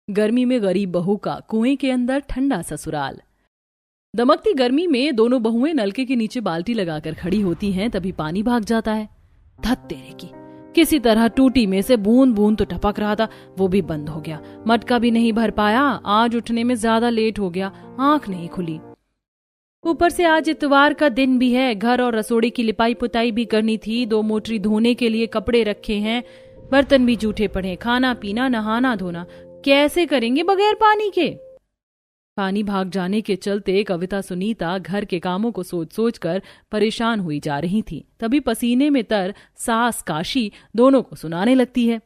गर्मी में गरीब बहू का कुएं के अंदर ठंडा ससुराल। दमकती गर्मी में दोनों बहुएं नलके के नीचे बाल्टी लगाकर खड़ी होती हैं, तभी पानी भाग जाता है। धत तेरे की, किसी तरह टूटी में से बूंद बूंद तो टपक रहा था, वो भी बंद हो गया। मटका भी नहीं भर पाया। आज उठने में ज्यादा लेट हो गया, आंख नहीं खुली। ऊपर से आज इतवार का दिन भी है। घर और रसोड़ी की लिपाई पुताई भी करनी थी। 2 मोटरी धोने के लिए कपड़े रखे हैं, बर्तन भी जूठे पड़े। खाना पीना नहाना धोना कैसे करेंगे बगैर पानी के? पानी भाग जाने के चलते कविता सुनीता घर के कामों को सोच सोच कर परेशान हुई जा रही थी। तभी पसीने में तर सास काशी दोनों को सुनाने लगती है।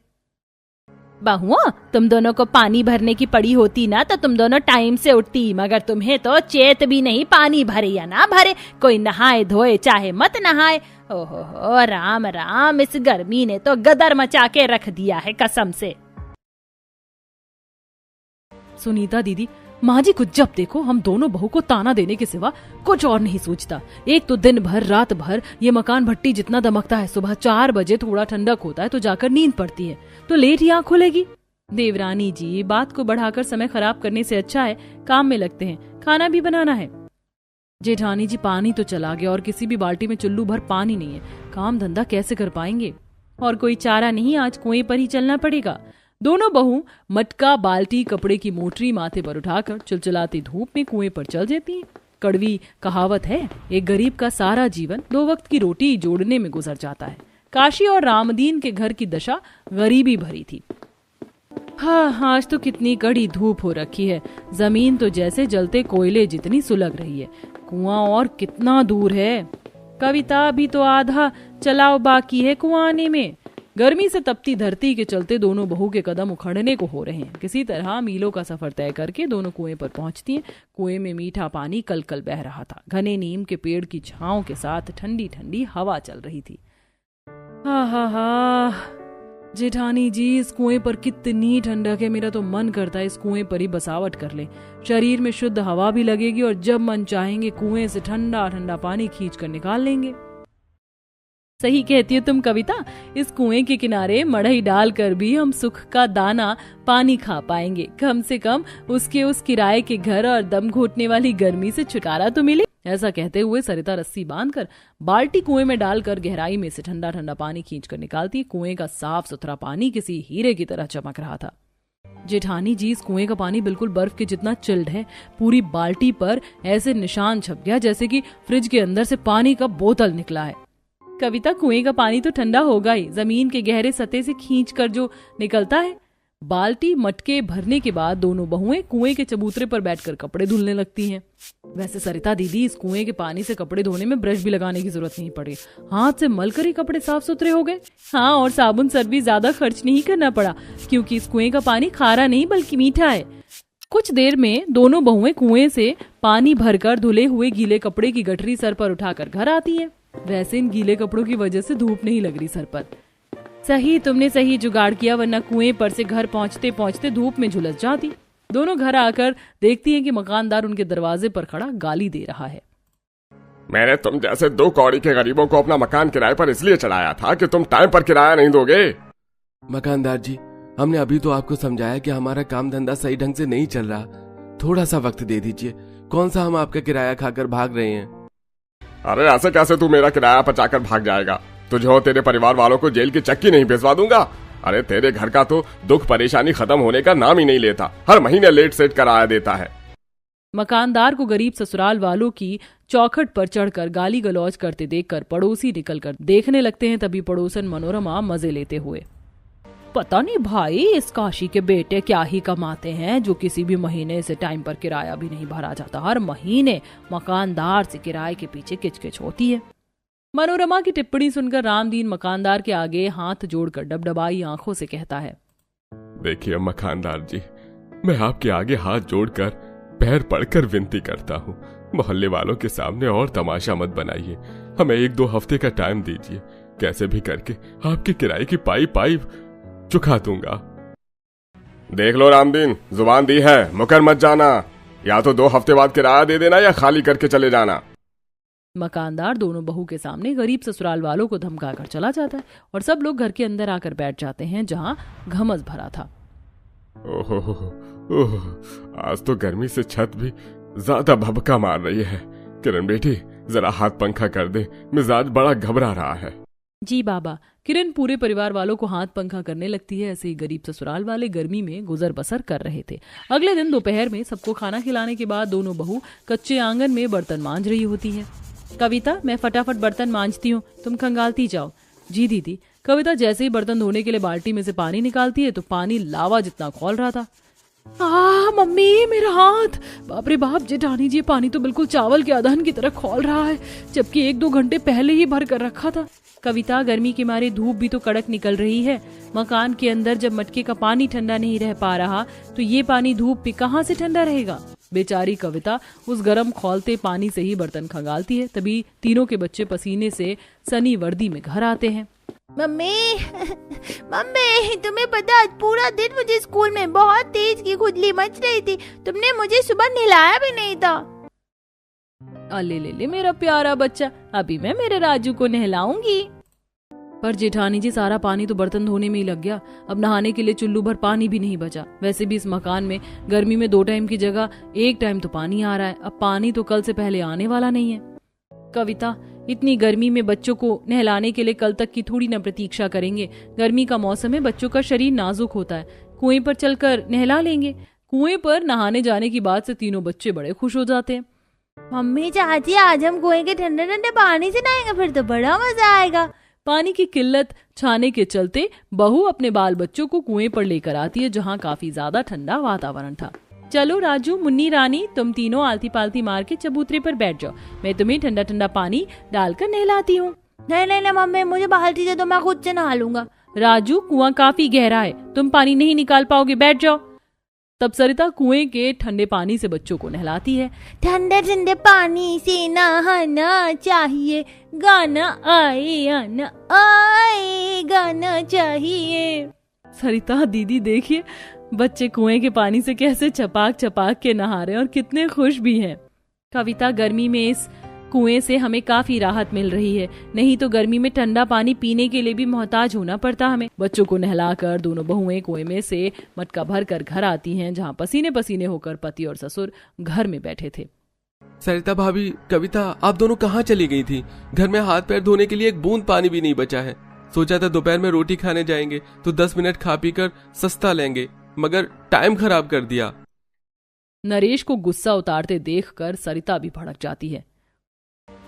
बहुआ, तुम दोनों को पानी भरने की पड़ी होती ना तो तुम दोनों टाइम से उठती, मगर तुम्हें तो चेत भी नहीं पानी भरे या ना भरे। कोई नहाए धोए चाहे मत नहाए। ओहो राम राम, इस गर्मी ने तो गदर मचा के रख दिया है कसम से। सुनीता दीदी, माँ जी को जब देखो हम दोनों बहू को ताना देने के सिवा कुछ और नहीं सोचता। एक तो दिन भर रात भर ये मकान भट्टी जितना दमकता है। सुबह 4 बजे थोड़ा ठंडक होता है तो जाकर नींद पड़ती है, तो लेट ही आँख खुलेगी। देवरानी जी, बात को बढ़ाकर समय खराब करने से अच्छा है काम में लगते हैं, खाना भी बनाना है। जेठानी जी, पानी तो चला गया और किसी भी बाल्टी में चुल्लू भर पानी नहीं है। काम धंधा कैसे कर पाएंगे? और कोई चारा नहीं, आज कुएं पर ही चलना पड़ेगा। दोनों बहू मटका, बाल्टी, कपड़े की मोटरी माथे पर उठाकर चिलचिलाती धूप में कुएं पर चल जाती हैं। कड़वी कहावत है, एक गरीब का सारा जीवन 2 वक्त की रोटी जोड़ने में गुजर जाता है। काशी और रामदीन के घर की दशा गरीबी भरी थी। हाँ, आज तो कितनी कड़ी धूप हो रखी है। जमीन तो जैसे जलते कोयले जितनी सुलग रही है। कुआं और कितना दूर है? कविता, अभी तो आधा चलाव बाकी है कुआं आने में। गर्मी से तपती धरती के चलते दोनों बहू के कदम उखड़ने को हो रहे हैं। किसी तरह मीलों का सफर तय करके दोनों कुएं पर पहुंचती हैं। कुएं में मीठा पानी कल कल बह रहा था। घने नीम के पेड़ की छांव के साथ ठंडी ठंडी हवा चल रही थी। हा, जेठानी जी, इस कुएं पर कितनी ठंडक है। मेरा तो मन करता है इस कुएं पर ही बसावट कर ले। शरीर में शुद्ध हवा भी लगेगी और जब मन चाहेंगे कुएं से ठंडा ठंडा पानी खींच कर निकाल लेंगे। सही कहती हो तुम कविता, इस कुएं के किनारे मड़ई डालकर भी हम सुख का दाना पानी खा पाएंगे। कम से कम उसके उस किराए के घर और दम घोटने वाली गर्मी से छुटकारा तो मिले। ऐसा कहते हुए सरिता रस्सी बांधकर बाल्टी कुएं में डालकर गहराई में से ठंडा ठंडा पानी खींचकर निकालती। कुएं का साफ सुथरा पानी किसी हीरे की तरह चमक रहा था। जेठानी जी, इस कुएं का पानी बिल्कुल बर्फ के जितना चिल्ड है। पूरी बाल्टी पर ऐसे निशान छप गया जैसे कि फ्रिज के अंदर से पानी का बोतल निकला है। कविता, कुएं का पानी तो ठंडा होगा ही, जमीन के गहरे सतह से खींचकर जो निकलता है। बाल्टी मटके भरने के बाद दोनों बहुएं कुएं के चबूतरे पर बैठकर कपड़े धुलने लगती हैं। वैसे सरिता दीदी, इस कुएं के पानी से कपड़े धोने में ब्रश भी लगाने की जरूरत नहीं पड़ी। हाथ से मलकर ही कपड़े साफ सुथरे हो गए। हाँ, और साबुन सर भी ज्यादा खर्च नहीं करना पड़ा, क्योंकि इस कुएं का पानी खारा नहीं बल्कि मीठा है। कुछ देर में दोनों बहुएं कुएं से पानी भरकर धुले हुए गीले कपड़े की गठरी सर पर उठाकर घर आती है। वैसे इन गीले कपड़ों की वजह से धूप नहीं लग रही सर पर। सही, तुमने सही जुगाड़ किया, वरना कुएं पर से घर पहुंचते पहुंचते धूप में झुलस जाती। दोनों घर आकर देखती हैं कि मकानदार उनके दरवाजे पर खड़ा गाली दे रहा है। मैंने तुम जैसे 2 कौड़ी के गरीबों को अपना मकान किराए पर इसलिए चढ़ाया था कि तुम टाइम पर किराया नहीं दोगे। मकानदार जी, हमने अभी तो आपको समझाया कि हमारा काम धंधा सही ढंग से नहीं चल रहा। थोड़ा सा वक्त दे दीजिए। कौन सा हम आपका किराया खाकर भाग रहे हैं? अरे ऐसे कैसे तू मेरा किराया पचाकर भाग जाएगा? तुझे और तेरे परिवार वालों को जेल की चक्की नहीं भिजवा दूंगा। अरे तेरे घर का तो दुख परेशानी खत्म होने का नाम ही नहीं लेता। हर महीने लेट सेट कराया देता है। मकानदार को गरीब ससुराल वालों की चौखट पर चढ़कर गाली गलौज करते देखकर पड़ोसी निकलकर देखने लगते हैं। तभी पड़ोसन मनोरमा मजे लेते हुए, पता नहीं भाई, इस काशी के बेटे क्या ही कमाते हैं जो किसी भी महीने से टाइम पर किराया भी नहीं भरा जाता। हर महीने मकानदार से किराए के पीछे किचकिच होती है। मनोरमा की टिप्पणी सुनकर रामदीन मकानदार के आगे हाथ जोड़कर डबडबाई आंखों से कहता है, देखिए मकानदार जी, मैं आपके आगे हाथ जोड़कर पैर पड़कर विनती करता हूँ, मोहल्ले वालों के सामने और तमाशा मत बनाइए। हमें 1-2 हफ्ते का टाइम दीजिए। कैसे भी करके आपके किराए की पाई चुका दूंगा। देख लो रामदीन, जुबान दी है, मुकर मत जाना। या तो 2 हफ्ते बाद किराया दे देना या खाली करके चले जाना। मकानदार दोनों बहू के सामने गरीब ससुराल वालों को धमकाकर चला जाता है और सब लोग घर के अंदर आकर बैठ जाते हैं जहां घमस भरा था। ओहो, ओह, आज तो गर्मी से छत भी ज्यादा भभका मार रही है। किरण बेटी, जरा हाथ पंखा कर दे, मिजाज बड़ा घबरा रहा है। जी बाबा। किरण पूरे परिवार वालों को हाथ पंखा करने लगती है। ऐसे ही गरीब ससुराल वाले गर्मी में गुजर बसर कर रहे थे। अगले दिन दोपहर में सबको खाना खिलाने के बाद दोनों बहू कच्चे आंगन में बर्तन मांज रही होती है। कविता, मैं फटाफट बर्तन मांजती हूँ, तुम खंगालती जाओ। जी दीदी। कविता जैसे ही बर्तन धोने के लिए बाल्टी में से पानी निकालती है तो पानी लावा जितना खौल रहा था। मम्मी, मेरा हाथ! बाप रे बाप जेठानी जी, पानी तो बिल्कुल चावल के अदहन की तरह खौल रहा है, जबकि 1-2 घंटे पहले ही भर कर रखा था। कविता, गर्मी के मारे धूप भी तो कड़क निकल रही है। मकान के अंदर जब मटके का पानी ठंडा नहीं रह पा रहा तो ये पानी धूप पे कहाँ से ठंडा रहेगा। बेचारी कविता उस गर्म खौलते पानी से ही बर्तन खंगालती है। तभी तीनों के बच्चे पसीने से सनी वर्दी में घर आते हैं। मम्मी, मम्मी, तुम्हें पता आज पूरा दिन मुझे स्कूल में बहुत तेज की खुजली मच रही थी। तुमने मुझे सुबह नहलाया भी नहीं था। ले ले ले मेरा प्यारा बच्चा, अभी मैं मेरे राजू को नहलाऊंगी। पर जेठानी जी, सारा पानी तो बर्तन धोने में ही लग गया। अब नहाने के लिए चुल्लू भर पानी भी नहीं बचा। वैसे भी इस मकान में गर्मी में 2 टाइम की जगह 1 टाइम तो पानी आ रहा है। अब पानी तो कल से पहले आने वाला नहीं है। कविता, इतनी गर्मी में बच्चों को नहलाने के लिए कल तक की थोड़ी न प्रतीक्षा करेंगे। गर्मी का मौसम है, बच्चों का शरीर नाजुक होता है। कुएं पर चलकर नहला लेंगे। कुएं पर नहाने जाने की बात से तीनों बच्चे बड़े खुश हो जाते हैं। मम्मी, चाची, आज हम कुएं के ठंडे ठंडे पानी से नहाएंगे, फिर तो बड़ा मजा आएगा। पानी की किल्लत छाने के चलते बहू अपने बाल बच्चों को कुएं पर लेकर आती है, जहाँ काफी ज्यादा ठंडा वातावरण था। चलो राजू, मुन्नी, रानी, तुम तीनों आलती पालती मार के चबूतरे पर बैठ जाओ। मैं तुम्हें ठंडा ठंडा पानी डालकर नहलाती हूँ। नहीं नहीं नहीं मम्मी, मुझे बाल्टी दे दो, मैं खुद से नहा लूंगा। राजू, कुआं काफी गहरा है, तुम पानी नहीं निकाल पाओगे, बैठ जाओ। तब सरिता कुएं के ठंडे पानी से बच्चों को नहलाती है। ठंडे ठंडे पानी से नहाना चाहिए, गाना आए आना आए, गाना चाहिए। सरिता दीदी, देखिए बच्चे कुएं के पानी से कैसे चपाक चपाक के नहा रहे हैं और कितने खुश भी हैं। कविता, गर्मी में इस कुएं से हमें काफी राहत मिल रही है, नहीं तो गर्मी में ठंडा पानी पीने के लिए भी मोहताज होना पड़ता हमें। बच्चों को नहलाकर दोनों बहुएं कुएं में से मटका भर कर घर आती हैं, जहां पसीने पसीने होकर पति और ससुर घर में बैठे थे। सरिता भाभी, कविता, आप दोनों कहाँ चली गई थी? घर में हाथ पैर धोने के लिए 1 बूंद पानी भी नहीं बचा है। सोचा था दोपहर में रोटी खाने जाएंगे तो 10 मिनट खा पी कर सस्ता लेंगे, मगर टाइम खराब कर दिया। नरेश को गुस्सा उतारते देखकर सरिता भी भड़क जाती है।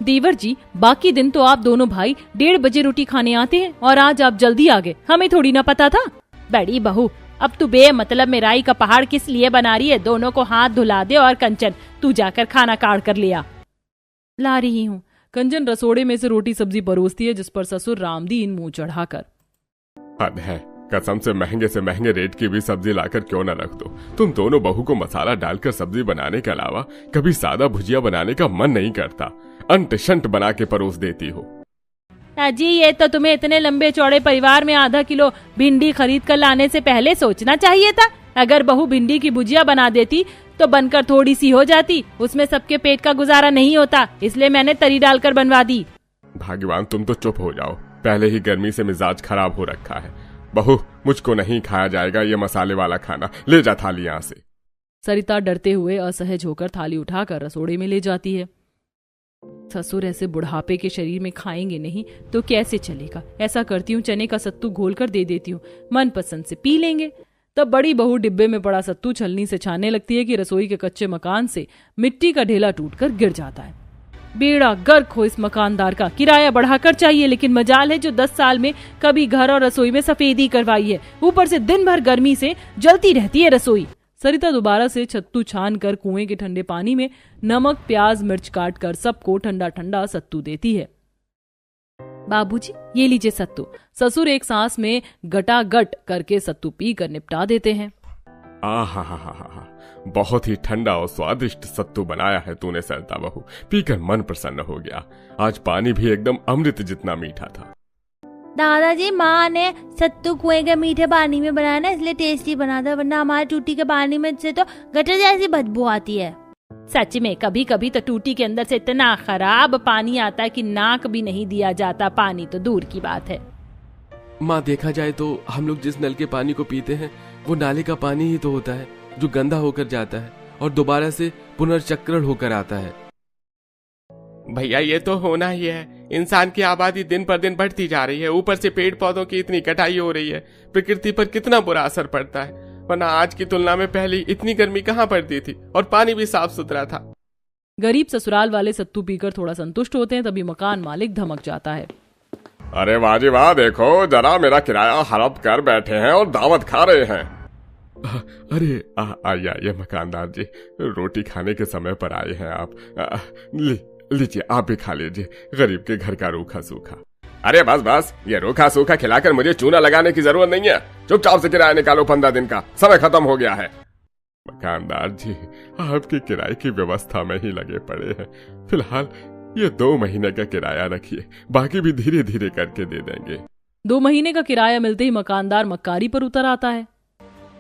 देवर जी, बाकी दिन तो आप दोनों भाई 1:30 बजे रोटी खाने आते हैं और आज आप जल्दी आ गए, हमें थोड़ी ना पता था। बड़ी बहू, अब तू बेमतलब में राई का पहाड़ किस लिए बना रही है? दोनों को हाथ धुला दे और कंचन, तू जाकर खाना काट कर ले आ। ला रही हूँ। कंचन रसोड़े में से रोटी सब्जी परोसती है, जिस पर ससुर रामदीन मुंह चढ़ाकर, हद है, कसम से महंगे रेट की भी सब्जी लाकर क्यों न रख दो। तुम दोनों बहू को मसाला डालकर सब्जी बनाने के अलावा कभी सादा भुजिया बनाने का मन नहीं करता। अंट शंट बना के परोस देती हो। जी, ये तो तुम्हें इतने लंबे चौड़े परिवार में आधा किलो भिंडी खरीद कर लाने से पहले सोचना चाहिए था। अगर बहू भिंडी की भुजिया बना देती तो बनकर थोड़ी सी हो जाती, उसमें सबके पेट का गुजारा नहीं होता, इसलिए मैंने तरी डालकर बनवा दी। भगवान, तुम तो चुप हो जाओ, पहले ही गर्मी से मिजाज खराब हो रखा है। बहू, मुझको नहीं खाया जाएगा ये मसाले वाला खाना, ले जा थाली यहाँ से। सरिता डरते हुए असहज होकर थाली उठाकर रसोड़े में ले जाती है। ससुर ऐसे बुढ़ापे के शरीर में खाएंगे नहीं तो कैसे चलेगा। ऐसा करती हूँ, चने का सत्तू घोल कर दे देती हूँ, मन पसंद से पी लेंगे। तब बड़ी बहू डिब्बे में पड़ा सत्तू छलनी से छानने लगती है कि रसोई के कच्चे मकान से मिट्टी का ढेला टूटकर गिर जाता है। बेड़ा गर्क हो इस मकानदार का, किराया बढ़ाकर चाहिए, लेकिन मजाल है जो 10 साल में कभी घर और रसोई में सफेदी करवाई है। ऊपर से दिन भर गर्मी से जलती रहती है रसोई। सरिता दोबारा से सत्तू छान कर कुएं के ठंडे पानी में नमक प्याज मिर्च काट कर सबको ठंडा ठंडा सत्तू देती है। बाबूजी, ये लीजिए सत्तू। ससुर एक सांस में गटागट करके सत्तू पी कर निपटा देते हैं। आहा, बहुत ही ठंडा और स्वादिष्ट सत्तू बनाया है तूने सरिता बहू, पीकर मन प्रसन्न हो गया। आज पानी भी एकदम अमृत जितना मीठा था। दादाजी, माँ ने सत्तू कुएं के मीठे पानी में बनाया ना, इसलिए टेस्टी बना था, वरना हमारे टूटी के पानी में से तो गटर जैसी बदबू आती है। सच में कभी कभी तो टूटी के अंदर से इतना खराब पानी आता है कि नाक भी नहीं दिया जाता, पानी तो दूर की बात है। माँ, देखा जाए तो हम लोग जिस नल के पानी को पीते हैं वो नाले का पानी ही तो होता है जो गंदा होकर जाता है और दोबारा से पुनर्चक्रण होकर आता है। भैया ये तो होना ही है। इंसान की आबादी दिन पर दिन बढ़ती जा रही है, ऊपर से पेड़ पौधों की इतनी कटाई हो रही है, प्रकृति पर कितना बुरा असर पड़ता है। वरना आज की तुलना में पहले इतनी गर्मी कहाँ पड़ती थी और पानी भी साफ सुथरा था। गरीब ससुराल वाले सत्तू पीकर थोड़ा संतुष्ट होते हैं, तभी मकान मालिक धमक जाता है। अरे वाह जी वाह, देखो जरा मेरा किराया हड़प कर बैठे हैं और दावत खा रहे हैं। अरे आइए आइए मकानदार जी, रोटी खाने के समय पर आए हैं आप। लीजिए आप भी खा लीजिए, गरीब के घर का रूखा सूखा। अरे बस बस, ये रूखा सूखा खिलाकर मुझे चूना लगाने की जरूरत नहीं है। चुपचाप से किराया निकालो, 15 दिन का समय खत्म हो गया है। मकानदार जी आपकी किराए की व्यवस्था में ही लगे पड़े हैं। फिलहाल ये 2 महीने का किराया रखिए, बाकी भी धीरे धीरे करके दे देंगे। 2 महीने का किराया मिलते ही मकानदार मक्कारी पर उतर आता है।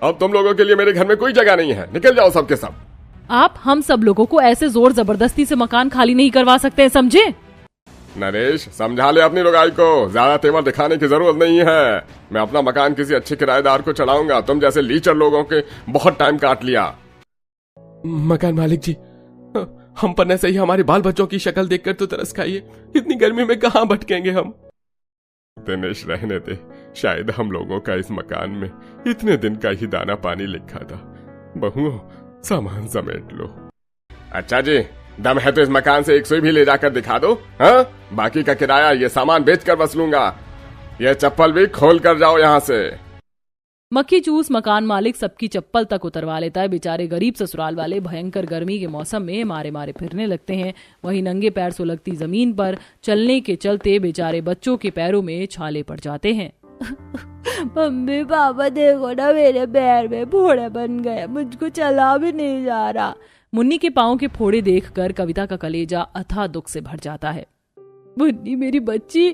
अब तुम लोगों के लिए मेरे घर में कोई जगह नहीं है, निकल जाओ सबके सब। आप हम सब लोगों को ऐसे जोर जबरदस्ती से मकान खाली नहीं करवा सकते, समझे? नरेश समझा ले अपनी लुगाई को, ज्यादा तेवर दिखाने की जरूरत नहीं है। मैं अपना मकान किसी अच्छे किराएदार को चढ़ाऊंगा, तुम जैसे लीचर लोगों के बहुत टाइम काट लिया। मकान मालिक जी, हम पर से ही हमारे बाल बच्चों की शक्ल देखकर तो तरस खाइए। इतनी गर्मी में कहाँ भटकेंगे हम। दिनेश रहने दे, शायद हम लोगों का इस मकान में इतने दिन का ही दाना पानी लिखा था। बहुओं सामान समेट लो। अच्छा जी, दम है तो इस मकान से एक सुई भी ले जाकर दिखा दो। हाँ, बाकी का किराया ये सामान बेचकर वसूलूंगा। ये चप्पल भी खोल कर जाओ यहाँ से। मक्खी चूस मकान मालिक सबकी चप्पल तक उतरवा लेता है। बेचारे गरीब ससुराल वाले भयंकर गर्मी के मौसम में मारे मारे फिरने लगते हैं। वहीं नंगे पैर सुलगती जमीन पर चलने के चलते बेचारे बच्चों के पैरों में छाले पड़ जाते हैं। मम्मी पापा देखो ना, मेरे पैर में फोड़े बन गए, मुझको चला भी नहीं जा रहा। मुन्नी के पाँव के फोड़े देखकर कविता का कलेजा अथाह दुख से भर जाता है। मुन्नी मेरी बच्ची,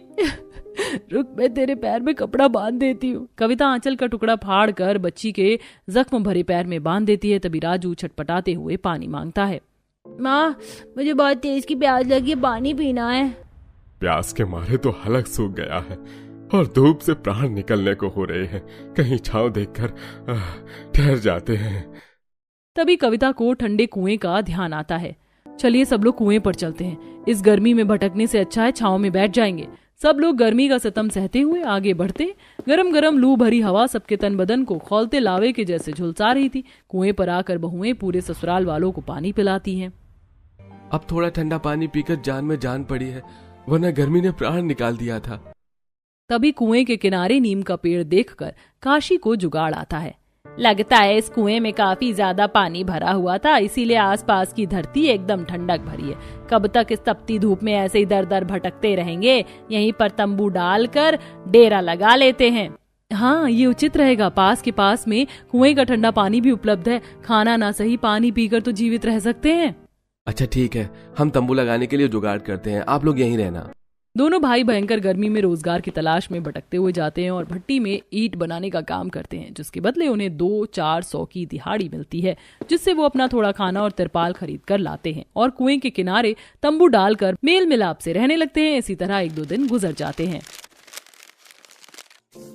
रुक मैं तेरे पैर में कपड़ा बांध देती हूँ। कविता आंचल का टुकड़ा फाड़ कर बच्ची के जख्म भरे पैर में बांध देती है। तभी राजू छटपटाते हुए पानी मांगता है। माँ, मुझे बहुत तेज की प्यास लगी है, पानी पीना है। प्यास के मारे तो हलक सूख गया है और धूप से प्राण निकलने को हो रहे हैं। कहीं छांव देखकर ठहर जाते हैं। तभी कविता को ठंडे कुएं का ध्यान आता है। चलिए सब लोग कुएं पर चलते हैं, इस गर्मी में भटकने से अच्छा है छांव में बैठ जाएंगे। सब लोग गर्मी का सितम सहते हुए आगे बढ़ते। गरम गरम लू भरी हवा सबके तन बदन को खौलते लावे के जैसे झुलसा रही थी। कुएं पर आकर बहुएं पूरे ससुराल वालों को पानी पिलाती हैं। अब थोड़ा ठंडा पानी पीकर जान में जान पड़ी है, वरना गर्मी ने प्राण निकाल दिया था। तभी कुएं के किनारे नीम का पेड़ देखकर काशी को जुगाड़ आता है। लगता है इस कुएं में काफी ज्यादा पानी भरा हुआ था, इसीलिए आसपास की धरती एकदम ठंडक भरी है। कब तक इस तपती धूप में ऐसे ही दर दर भटकते रहेंगे? यहीं पर तंबू डालकर डेरा लगा लेते हैं। हाँ, ये उचित रहेगा। पास में कुएं का ठंडा पानी भी उपलब्ध है। खाना ना सही, पानी पीकर तो जीवित रह सकते हैं। अच्छा ठीक है, हम तंबू लगाने के लिए जुगाड़ करते हैं, आप लोग यहीं रहना। दोनों भाई भयंकर गर्मी में रोजगार की तलाश में भटकते हुए जाते हैं और भट्टी में ईंट बनाने का काम करते हैं, जिसके बदले उन्हें 2-400 की दिहाड़ी मिलती है, जिससे वो अपना थोड़ा खाना और तिरपाल खरीद कर लाते हैं और कुएं के किनारे तंबू डालकर मेल मिलाप से रहने लगते हैं। इसी तरह 1-2 दिन गुजर जाते हैं।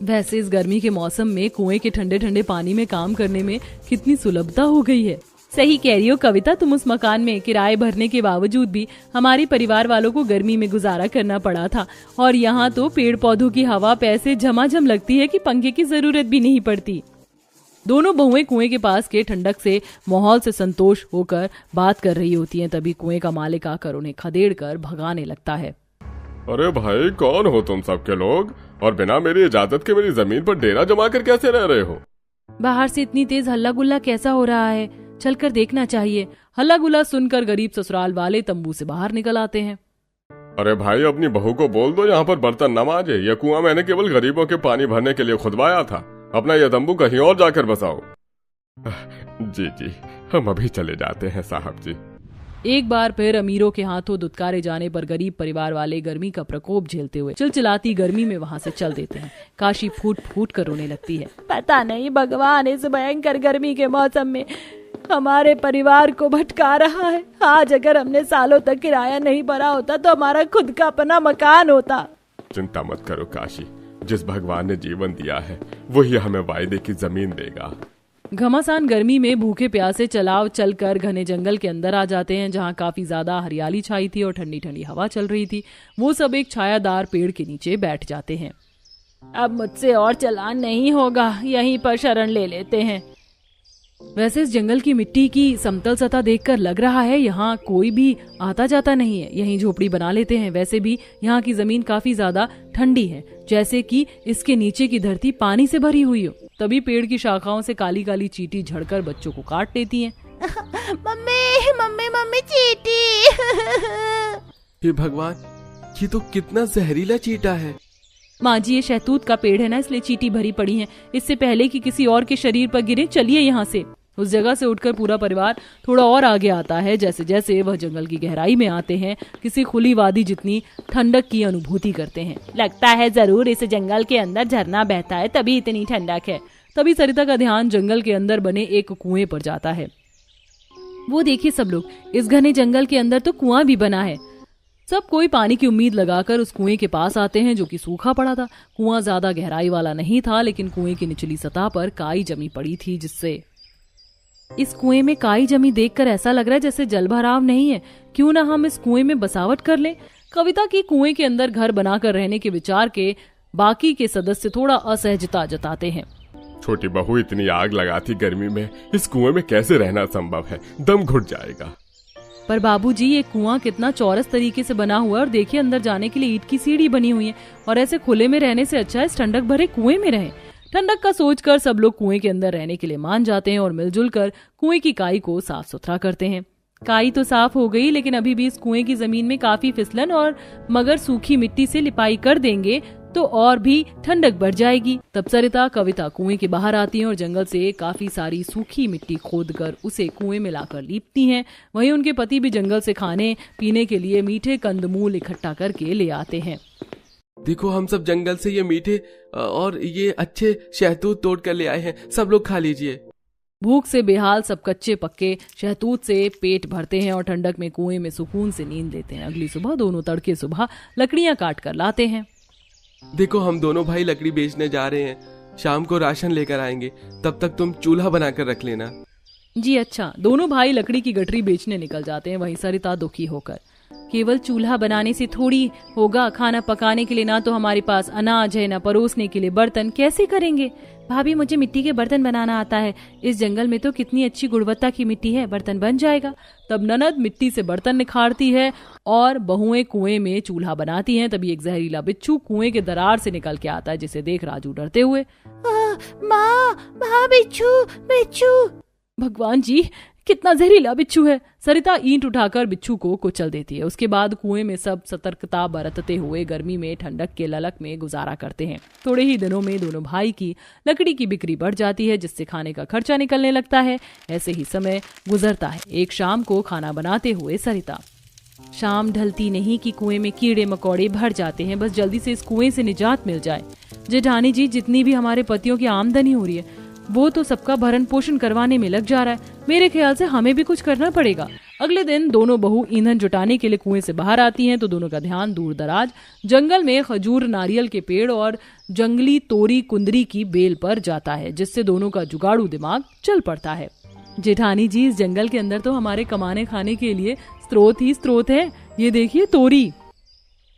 वैसे इस गर्मी के मौसम में कुएं के ठंडे ठंडे पानी में काम करने में कितनी सुलभता हो गई है। सही कह रही हो कविता, तुम उस मकान में किराए भरने के बावजूद भी हमारे परिवार वालों को गर्मी में गुजारा करना पड़ा था, और यहाँ तो पेड़ पौधों की हवा पैसे झमाझम लगती है कि पंखे की जरूरत भी नहीं पड़ती। दोनों बहुएं कुएं के पास के ठंडक से माहौल से संतोष होकर बात कर रही होती हैं। तभी कुएं का मालिक आकर उन्हें खदेड़ कर भगाने लगता है। अरे भाई, कौन हो तुम सबके लोग, और बिना मेरी इजाजत के मेरी जमीन पर डेरा जमा कर कैसे रह रहे हो? बाहर से इतनी तेज हल्ला गुल्ला कैसा हो रहा है, चलकर देखना चाहिए। हल्ला गुल्ला सुनकर गरीब ससुराल वाले तंबू से बाहर निकल आते हैं। अरे भाई, अपनी बहू को बोल दो यहाँ पर बर्तन न मांजे। यह कुआं मैंने केवल गरीबों के पानी भरने के लिए खुदवाया था। अपना यह तंबू कहीं और जाकर बसाओ। जी जी, हम अभी चले जाते हैं साहब जी। एक बार फिर अमीरों के हाथों दुत्कारे जाने पर गरीब परिवार वाले गर्मी का प्रकोप झेलते हुए चिलचिलाती गर्मी में वहां से चल देते हैं। काशी फूट फूट कर रोने लगती है। पता नहीं भगवान इस भयंकर गर्मी के मौसम में हमारे परिवार को भटका रहा है। आज अगर हमने सालों तक किराया नहीं भरा होता तो हमारा खुद का अपना मकान होता। चिंता मत करो काशी, जिस भगवान ने जीवन दिया है वही हमें वायदे की जमीन देगा। घमासान गर्मी में भूखे प्यासे चलाव चलकर घने जंगल के अंदर आ जाते हैं, जहाँ काफी ज्यादा हरियाली छाई थी और ठंडी ठंडी हवा चल रही थी। वो सब एक छायादार पेड़ के नीचे बैठ जाते हैं। अब मुझसे और चलान नहीं होगा, यहीं पर शरण ले लेते हैं। वैसे इस जंगल की मिट्टी की समतल सतह देखकर लग रहा है यहाँ कोई भी आता जाता नहीं है, यहीं झोपड़ी बना लेते हैं। वैसे भी यहाँ की जमीन काफी ज्यादा ठंडी है, जैसे कि इसके नीचे की धरती पानी से भरी हुई हो। तभी पेड़ की शाखाओं से काली काली चींटी झड़कर बच्चों को काट लेती हैं। मम्मी मम्मी मम्मी चींटी। हे भगवान, ये तो कितना जहरीला चींटा है। माँ जी, ये शहतूत का पेड़ है ना, इसलिए चींटी भरी पड़ी है। इससे पहले कि किसी और के शरीर पर गिरे, चलिए यहाँ से। उस जगह से उठकर पूरा परिवार थोड़ा और आगे आता है। जैसे जैसे वह जंगल की गहराई में आते हैं, किसी खुली वादी जितनी ठंडक की अनुभूति करते हैं। लगता है जरूर इस जंगल के अंदर झरना बहता है, तभी इतनी ठंडक है। तभी सरिता का ध्यान जंगल के अंदर बने एक कुएं पर जाता है। वो देखिए सब लोग, इस घने जंगल के अंदर तो कुआं भी बना है। सब कोई पानी की उम्मीद लगाकर उस कुएं के पास आते हैं, जो कि सूखा पड़ा था। कुआं ज्यादा गहराई वाला नहीं था, लेकिन कुएं की निचली सतह पर काई जमी पड़ी थी, जिससे इस कुएं में काई जमी देखकर ऐसा लग रहा है जैसे जलभराव नहीं है। क्यों ना हम इस कुएं में बसावट कर लें। कविता की कुएं के अंदर घर बनाकर रहने के विचार के बाकी के सदस्य थोड़ा असहजता जताते हैं। छोटी बहू, इतनी आग लगाती गर्मी में इस कुएं में कैसे रहना संभव है? दम घुट जाएगा। पर बाबूजी, ये कुआं कितना चौरस तरीके से बना हुआ है और देखिए अंदर जाने के लिए ईंट की सीढ़ी बनी हुई है, और ऐसे खुले में रहने से अच्छा है इस ठंडक भरे कुएं में रहें। ठंडक का सोचकर सब लोग कुएं के अंदर रहने के लिए मान जाते हैं और मिलजुल कर कुएं की काई को साफ सुथरा करते हैं। काई तो साफ हो गई, लेकिन अभी भी इस कुएं की जमीन में काफी फिसलन और मगर सूखी मिट्टी से लिपाई कर देंगे तो और भी ठंडक बढ़ जाएगी। तब सरिता कविता कुएं के बाहर आती हैं और जंगल से काफी सारी सूखी मिट्टी खोदकर उसे कुएं में लाकर लीपती हैं। वहीं उनके पति भी जंगल से खाने पीने के लिए मीठे कंदमूल इकट्ठा करके ले आते हैं। देखो, हम सब जंगल से ये मीठे और ये अच्छे शहतूत तोड़ कर ले आए हैं, सब लोग खा लीजिए। भूख से बेहाल सब कच्चे पक्के शहतूत से पेट भरते हैं और ठंडक में कुएं में सुकून से नींद लेते हैं। अगली सुबह दोनों तड़के सुबह लकड़ियां काट कर लाते हैं। देखो, हम दोनों भाई लकड़ी बेचने जा रहे हैं, शाम को राशन लेकर आएंगे, तब तक तुम चूल्हा बनाकर रख लेना। जी अच्छा। दोनों भाई लकड़ी की गठरी बेचने निकल जाते हैं। वहीं सरिता दुखी होकर, केवल चूल्हा बनाने से थोड़ी होगा, खाना पकाने के लिए ना तो हमारे पास अनाज है, ना परोसने के लिए बर्तन, कैसे करेंगे? भाभी, मुझे मिट्टी के बर्तन बनाना आता है, इस जंगल में तो कितनी अच्छी गुणवत्ता की मिट्टी है, बर्तन बन जाएगा। तब ननद मिट्टी से बर्तन निखारती है और बहुएं कुएं में चूल्हा बनाती हैं। तभी एक जहरीला बिच्छू कुएं के दरार से निकल के आता है, जिसे देख राजू डरते हुए, माँ बिच्छू। भगवान जी, कितना जहरीला बिच्छू है। सरिता ईंट उठाकर बिच्छू को कुचल देती है। उसके बाद कुएं में सब सतर्कता बरतते हुए गर्मी में ठंडक के ललक में गुजारा करते हैं। थोड़े ही दिनों में दोनों भाई की लकड़ी की बिक्री बढ़ जाती है, जिससे खाने का खर्चा निकलने लगता है। ऐसे ही समय गुजरता है। एक शाम को खाना बनाते हुए सरिता, शाम ढलती नहीं कि कुएं में कीड़े मकोड़े भर जाते हैं, बस जल्दी से इस कुएं से निजात मिल जाए। जेठानी जी, जितनी भी हमारे पतियों की आमदनी हो रही है वो तो सबका भरण पोषण करवाने में लग जा रहा है। मेरे ख्याल से हमें भी कुछ करना पड़ेगा। अगले दिन दोनों बहू ईंधन जुटाने के लिए कुएं से बाहर आती हैं तो दोनों का ध्यान दूर दराज जंगल में खजूर, नारियल के पेड़ और जंगली तोरी कुंदरी की बेल पर जाता है, जिससे दोनों का जुगाड़ू दिमाग चल पड़ता है। जेठानी जी, इस जंगल के अंदर तो हमारे कमाने खाने के लिए स्रोत ही स्रोत है। ये देखिए तोरी।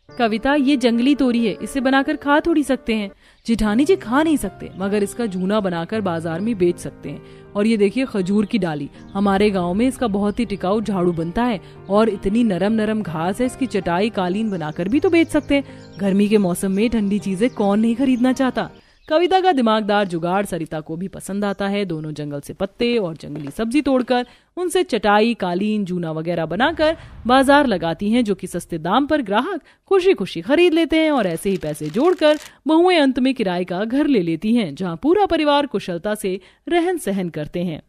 कविता, ये जंगली तोरी है, इसे बनाकर खा थोड़ी सकते हैं। जेठानी जी, खा नहीं सकते, मगर इसका जूना बनाकर बाजार में बेच सकते हैं। और ये देखिए खजूर की डाली, हमारे गांव में इसका बहुत ही टिकाऊ झाड़ू बनता है और इतनी नरम नरम घास है, इसकी चटाई कालीन बनाकर भी तो बेच सकते हैं। गर्मी के मौसम में ठंडी चीजें कौन नहीं खरीदना चाहता। कविता का दिमागदार जुगाड़ सरिता को भी पसंद आता है। दोनों जंगल से पत्ते और जंगली सब्जी तोड़कर उनसे चटाई, कालीन, जूना वगैरह बनाकर बाजार लगाती हैं, जो कि सस्ते दाम पर ग्राहक खुशी खुशी खरीद लेते हैं। और ऐसे ही पैसे जोड़कर बहुएं अंत में किराए का घर ले लेती हैं, जहां पूरा परिवार कुशलता से रहन सहन करते हैं।